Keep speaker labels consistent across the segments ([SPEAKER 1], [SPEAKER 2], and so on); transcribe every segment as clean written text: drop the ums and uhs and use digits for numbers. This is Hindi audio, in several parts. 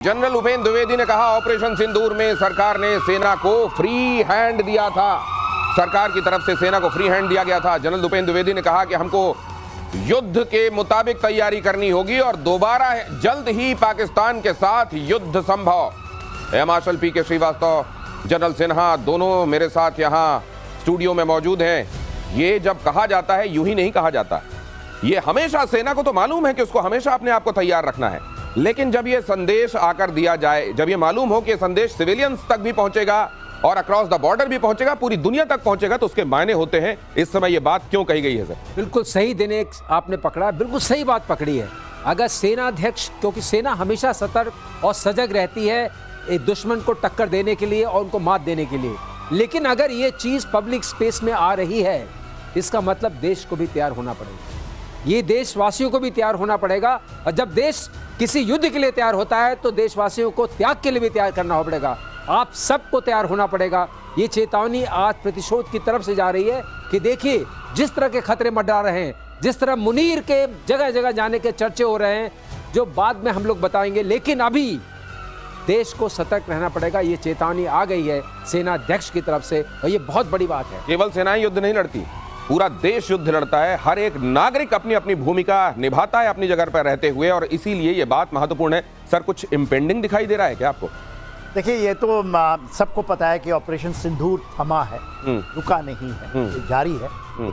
[SPEAKER 1] जनरल उपेंद्र द्विवेदी ने कहा ऑपरेशन सिंदूर में सरकार ने सेना को फ्री हैंड दिया था। सरकार की तरफ से सेना को फ्री हैंड दिया गया था। जनरल उपेंद्र द्विवेदी ने कहा कि हमको युद्ध के मुताबिक तैयारी करनी होगी और दोबारा जल्द ही पाकिस्तान के साथ युद्ध संभव। Air marshal P K. Srivastava, general Sinha दोनों मेरे साथ यहाँ स्टूडियो में मौजूद हैं। ये जब कहा जाता है यूं ही नहीं कहा जाता, ये हमेशा सेना को तो मालूम है कि उसको हमेशा अपने आप को तैयार रखना है, लेकिन जब ये संदेश आकर दिया जाए, जब ये मालूम हो कि संदेश सिविलियंस तक भी पहुंचेगा और अक्रॉस द बॉर्डर भी पहुंचेगा, पूरी दुनिया तक पहुंचेगा, तो उसके मायने होते हैं। इस समय ये बात क्यों कही गई है सर?
[SPEAKER 2] बिल्कुल सही दिन आपने पकड़ा, बिल्कुल सही बात पकड़ी है। अगर सेनाध्यक्ष, क्योंकि सेना हमेशा सतर्क और सजग रहती है एक दुश्मन को टक्कर देने के लिए और उनको मात देने के लिए, लेकिन अगर ये चीज पब्लिक स्पेस में आ रही है, इसका मतलब देश को भी तैयार होना पड़ेगा, ये देशवासियों को भी तैयार होना पड़ेगा। और जब देश किसी युद्ध के लिए तैयार होता है तो देशवासियों को त्याग के लिए भी तैयार करना पड़ेगा। आप सबको तैयार होना पड़ेगा। ये चेतावनी आज प्रतिशोध की तरफ से जा रही है कि देखिए जिस तरह के खतरे मंडरा रहे हैं, जिस तरह मुनीर के जगह जगह जाने के चर्चे हो रहे हैं, जो बाद में हम लोग बताएंगे, लेकिन अभी देश को सतर्क रहना पड़ेगा। ये चेतावनी आ गई है सेनाध्यक्ष की तरफ से और ये बहुत बड़ी बात है।
[SPEAKER 1] केवल सेनाएं युद्ध नहीं लड़ती, पूरा देश युद्ध लड़ता है। हर एक नागरिक अपनी अपनी भूमिका निभाता है अपनी जगह पर रहते हुए, और इसीलिए ये बात महत्वपूर्ण है। सर, कुछ इम्पेंडिंग दिखाई दे रहा है क्या आपको?
[SPEAKER 3] देखिए, ये तो सबको पता है कि ऑपरेशन सिंदूर थमा है, रुका नहीं है, ये जारी है,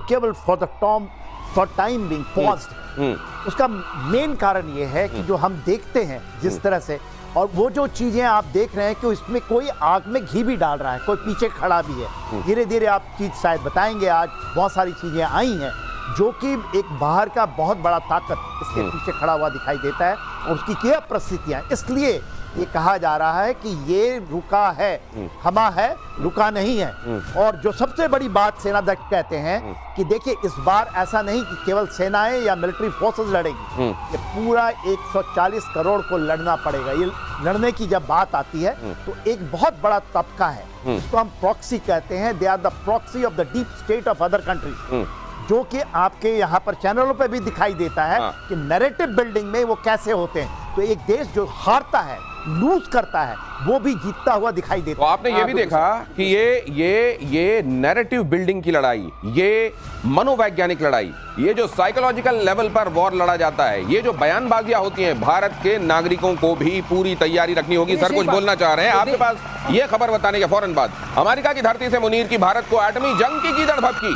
[SPEAKER 3] केवल फॉर टाइम बीइंग पॉज्ड। उसका मेन कारण ये है कि जो हम देखते हैं जिस तरह से, और वो जो चीजें आप देख रहे हैं कि इसमें कोई आग में घी भी डाल रहा है, कोई पीछे खड़ा भी है। धीरे धीरे आप चीज शायद बताएंगे, आज बहुत सारी चीजें आई हैं जो कि एक बाहर का बहुत बड़ा ताकत इसके पीछे खड़ा हुआ दिखाई देता है और उसकी क्या परिस्थितियां। इसलिए ये कहा जा रहा है कि ये रुका है, थमा है, रुका नहीं है। और जो सबसे बड़ी बात सेनाध्यक्ष कहते हैं कि देखिए इस बार ऐसा नहीं कि केवल सेनाएं या मिलिट्री फोर्सेस लड़ेगी, ये पूरा 140 करोड़ को लड़ना पड़ेगा। ये लड़ने की जब बात आती है तो एक बहुत बड़ा तबका है, इसको हम प्रॉक्सी कहते हैं। They are the proxy of the deep state of other countries, जो कि आपके यहाँ पर चैनलों पे भी दिखाई देता है कि नैरेटिव बिल्डिंग में वो कैसे होते हैं। तो एक देश जो हारता है, लूज करता है, वो भी जीतता हुआ दिखाई देता है।
[SPEAKER 1] तो आपने ये भी देखा कि ये नैरेटिव बिल्डिंग की लड़ाई, ये मनोवैज्ञानिक लड़ाई, ये जो साइकोलॉजिकल लेवल पर वॉर लड़ा जाता है, ये जो बयानबाजियां होती हैं, भारत के नागरिकों को भी पूरी तैयारी रखनी होगी। सर कुछ बोलना चाह रहे हैं आपके पास? ये खबर बताने के फौरन बाद अमेरिका की धरती से मुनीर की भारत को एटमी जंग की कीचड़ भभकी।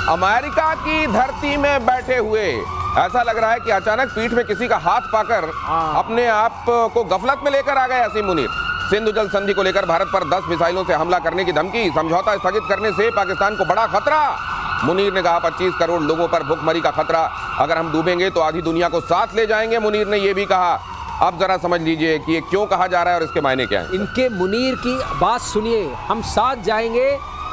[SPEAKER 1] अमेरिका की धरती में बैठे हुए ऐसा लग रहा है कि अचानक पीठ में किसी का हाथ पाकर अपने आप को गफलत में लेकर आ गए असीम मुनीर। सिंधु जल संधि को लेकर भारत पर 10 मिसाइलों से हमला करने की धमकी, समझौता स्थगित करने से पाकिस्तान को बड़ा खतरा। मुनीर ने कहा 25 करोड़ लोगों पर भुखमरी का खतरा, अगर हम डूबेंगे तो आधी दुनिया को साथ ले जाएंगे। मुनीर ने यह भी कहा। अब जरा समझ लीजिए कि ये क्यों कहा जा रहा है और इसके मायने क्या है।
[SPEAKER 2] इनके मुनीर की बात सुनिए, हम साथ जाएंगे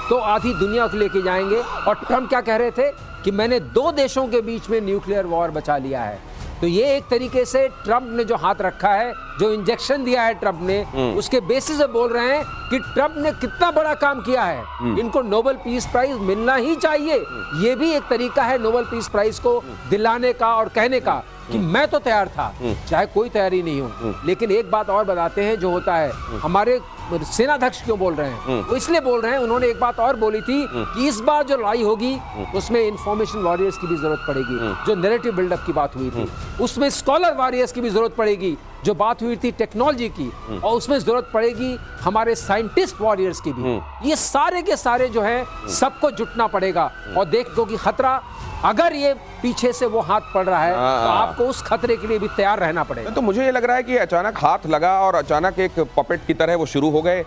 [SPEAKER 2] तो आधी दुनिया को लेके जाएंगे। और ट्रम्प क्या कह रहे थे कि मैंने 2 देशों के बीच में न्यूक्लियर वॉर बचा लिया है। तो ये एक तरीके से ट्रम्प ने जो हाथ रखा है, जो इंजेक्शन दिया है ट्रम्प ने, उसके बेसिस पे बोल रहे हैं कि ट्रम्प ने कितना बड़ा काम किया है, इनको नोबेल पीस प्राइज मिलना ही चाहिए। ये भी एक तरीका है नोबेल पीस प्राइज को दिलाने का और कहने का कि मैं तो तैयार था, चाहे कोई तैयारी नहीं हो। लेकिन एक बात और बताते हैं जो होता है, हमारे सेनाध्यक्ष क्यों बोल रहे हैं, वो इसलिए बोल रहे हैं, उन्होंने एक बात और बोली थी कि इस बार जो लड़ाई होगी उसमें इंफॉर्मेशन वॉरियर्स की भी जरूरत पड़ेगी। जो नैरेटिव बिल्डअप की बात हुई थी, उसमें स्कॉलर वॉरियर्स की भी जरूरत पड़ेगी। जो बात हुई थी टेक्नोलॉजी की, और उसमें जरूरत पड़ेगी हमारे साइंटिस्ट वॉरियर्स की भी। ये सारे के सारे जो है सबको जुटना पड़ेगा। और देख दो कि खतरा, अगर ये पीछे से वो हाथ पड़ रहा है तो आपको उस खतरे के लिए भी तैयार रहना पड़ेगा।
[SPEAKER 1] तो मुझे ये लग रहा है कि अचानक हाथ लगा और अचानक एक पपेट की तरह वो शुरू हो गए,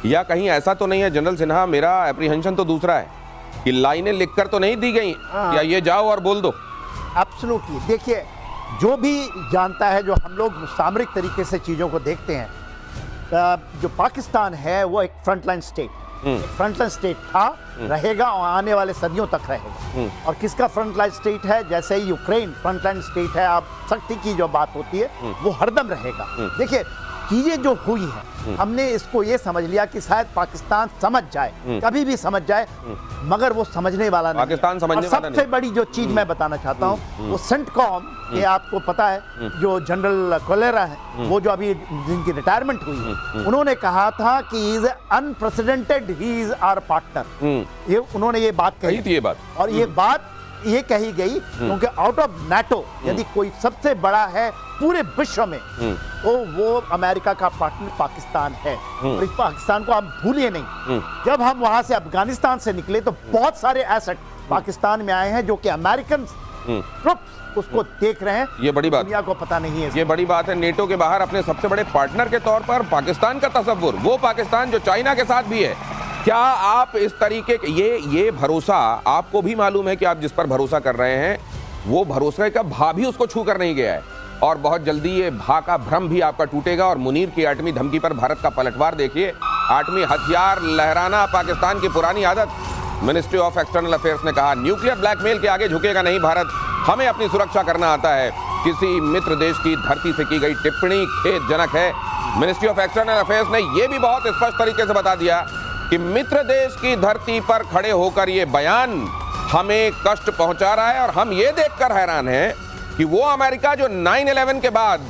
[SPEAKER 1] या कहीं ऐसा तो नहीं है जनरल सिन्हा? मेरा एप्रीहेंशन तो दूसरा है कि लाइनें लिखकर तो नहीं दी गई, या ये जाओ और बोल दो।
[SPEAKER 3] एब्सोल्युटली। देखिए, जो भी जानता है, जो हम लोग सामरिक तरीके से चीज़ों को देखते हैं, जो पाकिस्तान है वो एक फ्रंटलाइन स्टेट, फ्रंटलाइन स्टेट था, रहेगा और आने वाले सदियों तक रहेगा। और किसका फ्रंटलाइन स्टेट है? जैसे ही यूक्रेन फ्रंटलाइन स्टेट है, अब शक्ति की जो बात होती है वो हरदम रहेगा। देखिए, चीजें जो हुई हैं, हमने इसको ये समझ लिया कि शायद पाकिस्तान समझ जाए, कभी भी समझ जाए, मगर वो समझने वाला नहीं।
[SPEAKER 1] पाकिस्तान समझने वाला नहीं।
[SPEAKER 3] सबसे बड़ी जो चीज मैं बताना चाहता हूँ, वो सेंटकॉम कि आपको पता है जो जनरल कोलेरा है, वो जो अभी जिनकी रिटायरमेंट हुई है, उन्होंने कहा था कि he is unprecedented, he is our partner. ये उन्होंने ये बात कही
[SPEAKER 1] थी, ये बात,
[SPEAKER 3] और ये बात ये कही गई क्योंकि आउट ऑफ नाटो यदि कोई सबसे बड़ा है पूरे विश्व में तो वो अमेरिका का पार्टनर पाकिस्तान है। और इस पाकिस्तान को आप भूलिए नहीं, जब हम वहां से अफगानिस्तान से निकले तो बहुत सारे एसेट पाकिस्तान में आए हैं जो कि अमेरिकन ट्रुप्स उसको देख रहे हैं।
[SPEAKER 1] ये बड़ी बात,
[SPEAKER 3] दुनिया को पता नहीं है।
[SPEAKER 1] ये बड़ी बात है। नेटो के बाहर अपने सबसे बड़े पार्टनर के तौर पर पाकिस्तान का तस्वुर, वो पाकिस्तान जो चाइना के साथ भी है। क्या आप इस तरीके के ये भरोसा आपको भी मालूम है कि आप जिस पर भरोसा कर रहे हैं वो भरोसा का भा भी उसको छू कर नहीं गया है, और बहुत जल्दी ये भा का भ्रम भी आपका टूटेगा। और मुनीर की एटमी धमकी पर भारत का पलटवार देखिए। एटमी हथियार लहराना पाकिस्तान की पुरानी आदत। मिनिस्ट्री ऑफ एक्सटर्नल अफेयर्स ने कहा न्यूक्लियर ब्लैकमेल के आगे झुकेगा नहीं भारत, हमें अपनी सुरक्षा करना आता है। किसी मित्र देश की धरती से की गई टिप्पणी खेदजनक है। मिनिस्ट्री ऑफ एक्सटर्नल अफेयर्स ने यह भी बहुत स्पष्ट तरीके से बता दिया कि मित्र देश की धरती पर खड़े होकर ये बयान हमें कष्ट पहुंचा रहा है। और हम ये देखकर हैरान हैं कि वो अमेरिका जो 9/11 के बाद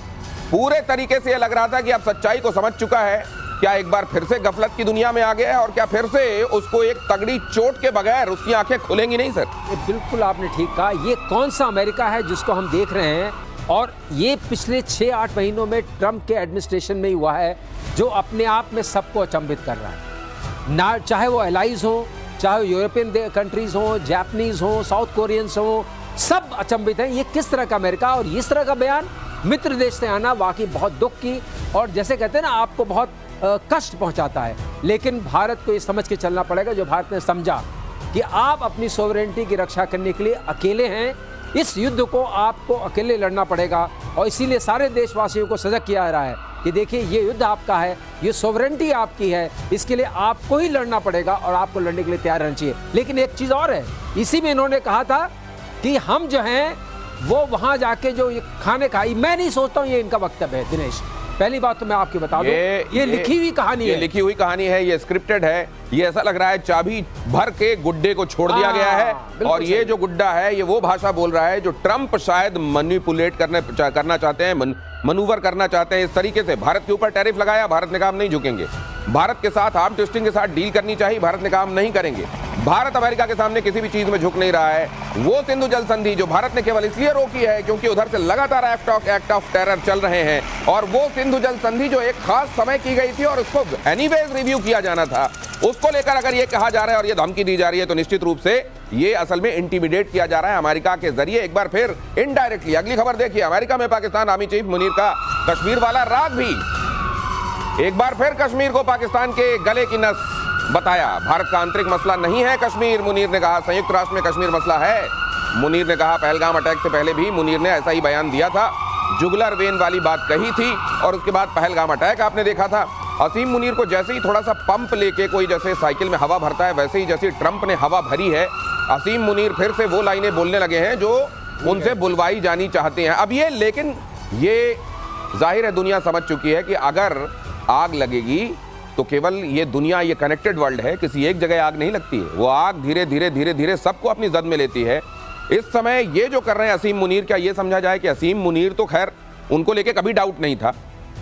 [SPEAKER 1] पूरे तरीके से ये लग रहा था कि अब सच्चाई को समझ चुका है, क्या एक बार फिर से गफलत की दुनिया में आ गया है? और क्या फिर से उसको एक तगड़ी चोट के बगैर उसकी आंखें खुलेंगी नहीं? सर
[SPEAKER 2] ये बिल्कुल आपने ठीक कहा। ये कौन सा अमेरिका है जिसको हम देख रहे हैं? और ये पिछले 6-8 महीनों में ट्रंप के एडमिनिस्ट्रेशन में ही हुआ है, जो अपने आप में सबको अचंभित कर रहा है। ना चाहे वो एलाइज हो, चाहे यूरोपियन कंट्रीज हो, जापानीज हो, साउथ कोरियंस हो, सब अचंभित हैं। ये किस तरह का अमेरिका और इस तरह का बयान मित्र देश से आना वाकई बहुत दुख की, और जैसे कहते हैं ना, आपको बहुत कष्ट पहुंचाता है। लेकिन भारत को ये समझ के चलना पड़ेगा, जो भारत ने समझा कि आप अपनी सोवरेनिटी की रक्षा करने के लिए अकेले हैं, इस युद्ध को आपको अकेले लड़ना पड़ेगा। और इसीलिए सारे देशवासियों को सजग किया जा रहा है कि देखिए ये युद्ध आपका है, ये सोवरेनिटी आपकी है, इसके लिए आपको ही लड़ना पड़ेगा और आपको लड़ने के लिए तैयार रहना चाहिए। लेकिन एक चीज़ और है, इसी में इन्होंने कहा था कि हम जो हैं वो वहाँ जाके जो ये खाने खाई, मैं नहीं सोचता हूँ ये इनका वक्तव्य है दिनेश। पहली बात तो मैं आपकी बता दूं, ये लिखी हुई कहानी है।
[SPEAKER 1] ये लिखी हुई कहानी है, ये स्क्रिप्टेड है। ये ऐसा लग रहा है चाबी भर के गुड्डे को छोड़ दिया गया है, और ये जो गुड्डा है ये वो भाषा बोल रहा है जो ट्रंप शायद मैनिपुलेट करना चाहते हैं, मनूवर करना चाहते हैं। इस तरीके से भारत के ऊपर टैरिफ लगाया, भारत ने कहा हम नहीं झुकेंगे। भारत के साथ आर्म ट्विस्टिंग के साथ डील करनी चाहिए, भारत ने कहा हम नहीं करेंगे। भारत अमेरिका के सामने किसी भी चीज में झुक नहीं रहा है। वो सिंधु जल संधि जो भारत ने केवल इसलिए रोकी है क्योंकि उधर से लगातार एक्ट ऑफ टेरर चल रहे हैं, और वो सिंधु जल संधि जो एक खास समय की गई थी और उसको एनीवेज रिव्यू किया जाना था, उसको लेकर अगर ये कहा जा रहा है और ये धमकी दी जा रही है तो निश्चित रूप से ये असल में इंटिमिडेट किया जा रहा है अमेरिका के जरिए, एक बार फिर इनडायरेक्टली। अगली खबर देखिए, अमेरिका में पाकिस्तान आर्मी चीफ मुनीर का कश्मीर वाला राग भी एक बार फिर कश्मीर को पाकिस्तान के गले की नस बताया। भारत का आंतरिक मसला नहीं है कश्मीर, मुनीर ने कहा, संयुक्त राष्ट्र में कश्मीर मसला है। मुनीर ने कहा, पहलगाम अटैक से पहले भी मुनीर ने ऐसा ही बयान दिया था, जुगलर वेन वाली बात कही थी, और उसके बाद पहलगाम अटैक आपने देखा था। असीम मुनीर को जैसे ही थोड़ा सा पंप लेके कोई जैसे साइकिल में हवा भरता है, वैसे ही जैसे ट्रंप ने हवा भरी है, असीम मुनीर फिर से वो लाइनें बोलने लगे हैं जो उनसे बुलवाई जानी चाहते हैं। अब ये, लेकिन ये जाहिर है दुनिया समझ चुकी है कि अगर आग लगेगी तो केवल ये दुनिया, ये कनेक्टेड वर्ल्ड है, किसी एक जगह आग नहीं लगती है, वो आग धीरे धीरे धीरे धीरे सबको अपनी जद में लेती है। इस समय ये जो कर रहे हैं असीम मुनीर, क्या ये समझा जाए कि असीम मुनीर तो खैर उनको लेके कभी डाउट नहीं था,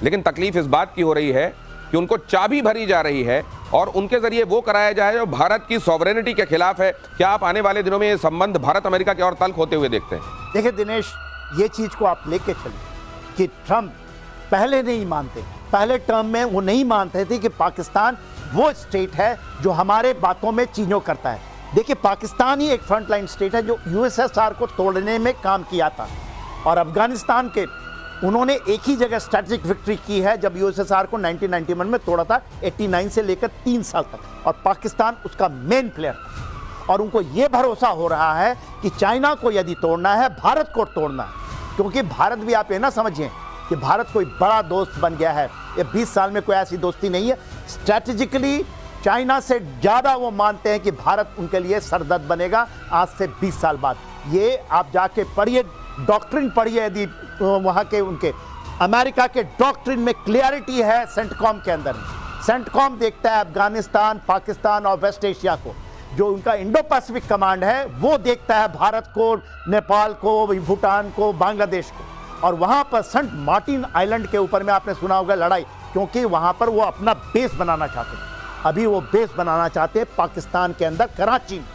[SPEAKER 1] लेकिन तकलीफ इस बात की हो रही है कि उनको चाबी भरी जा रही है और उनके जरिए वो कराया जाए जो भारत की सॉवरेनिटी के खिलाफ है। क्या आप आने वाले दिनों में ये संबंध भारत अमेरिका के और तल्ख होते हुए देखते हैं?
[SPEAKER 3] देखिए दिनेश, ये चीज को आप लेके चलिए कि ट्रंप पहले नहीं मानते, पहले टर्म में वो नहीं मानते थे कि पाकिस्तान वो स्टेट है जो हमारे बातों में चीजों करता है। देखिए, पाकिस्तान ही एक फ्रंटलाइन स्टेट है जो यूएसएसआर को तोड़ने में काम किया था, और अफगानिस्तान के उन्होंने एक ही जगह स्ट्रेटेजिक विक्ट्री की है जब यूएसएसआर को 1991 में तोड़ा था, 89 से लेकर 3 साल तक, और पाकिस्तान उसका मेन प्लेयर था। और उनको ये भरोसा हो रहा है कि चाइना को यदि तोड़ना है, भारत को तोड़ना है, क्योंकि भारत भी, आप ये ना समझिए कि भारत कोई बड़ा दोस्त बन गया है। ये 20 साल में कोई ऐसी दोस्ती नहीं है। स्ट्रैटेजिकली चाइना से ज़्यादा वो मानते हैं कि भारत उनके लिए सरदर्द बनेगा आज से 20 साल बाद। ये आप जाके पढ़िए, डॉक्ट्रिन पढ़िए, यदि वहाँ के उनके अमेरिका के डॉक्ट्रिन में क्लियरिटी है सेंटकॉम के अंदर। सेंटकॉम देखता है अफगानिस्तान, पाकिस्तान और वेस्ट एशिया को, जो उनका इंडो पैसिफिक कमांड है वो देखता है भारत को, नेपाल को, भूटान को, बांग्लादेश को। और वहां पर सेंट मार्टिन आइलैंड के ऊपर में आपने सुना होगा लड़ाई, क्योंकि वहां पर वो अपना बेस बनाना चाहते हैं। अभी वो बेस बनाना चाहते हैं पाकिस्तान के अंदर, कराची में।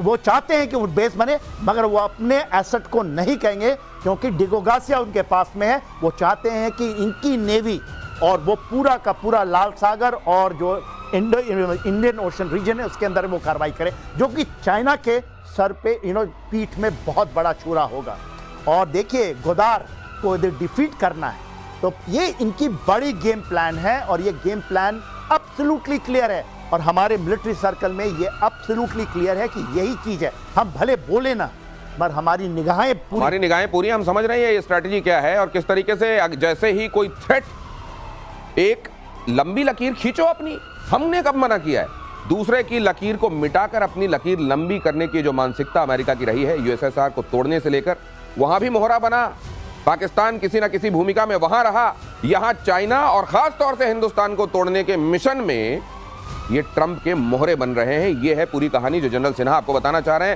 [SPEAKER 3] वो चाहते हैं कि वो बेस बने, मगर वो अपने एसेट को नहीं कहेंगे क्योंकि डिगोगासिया उनके पास में है। वो चाहते हैं कि इनकी नेवी और वो पूरा का पूरा लाल सागर और जो इंडियन ओशन रीजन है उसके अंदर वो कार्रवाई करे, जो कि चाइना के सर पे पीठ में बहुत बड़ा छुरा होगा। और देखिए, गोदार को यदि डिफीट करना है तो ये इनकी बड़ी गेम प्लान है, और ये गेम प्लान एब्सोल्युटली क्लियर है। और हमारे मिलिट्री सर्कल में ये एब्सोल्युटली क्लियर है कि यही चीज है। हम भले बोले ना, पर हमारी निगाहें
[SPEAKER 1] पूरी हम समझ रहे हैं ये स्ट्रैटेजी क्या है और किस तरीके से जैसे ही कोई थ्रेट, एक लंबी लकीर खींचो अपनी, हमने कब मना किया है? दूसरे की लकीर को मिटाकर अपनी लकीर लंबी करने की जो मानसिकता अमेरिका की रही है, यूएसएसआर को तोड़ने से लेकर, वहां भी मोहरा बना, पाकिस्तान किसी ना किसी भूमिका में वहां रहा, यहां चाइना और खास तौर से हिंदुस्तान को तोड़ने के मिशन में ये ट्रंप के मोहरे बन रहे हैं। ये है पूरी कहानी जो जनरल सिन्हा आपको बताना चाह रहे हैं।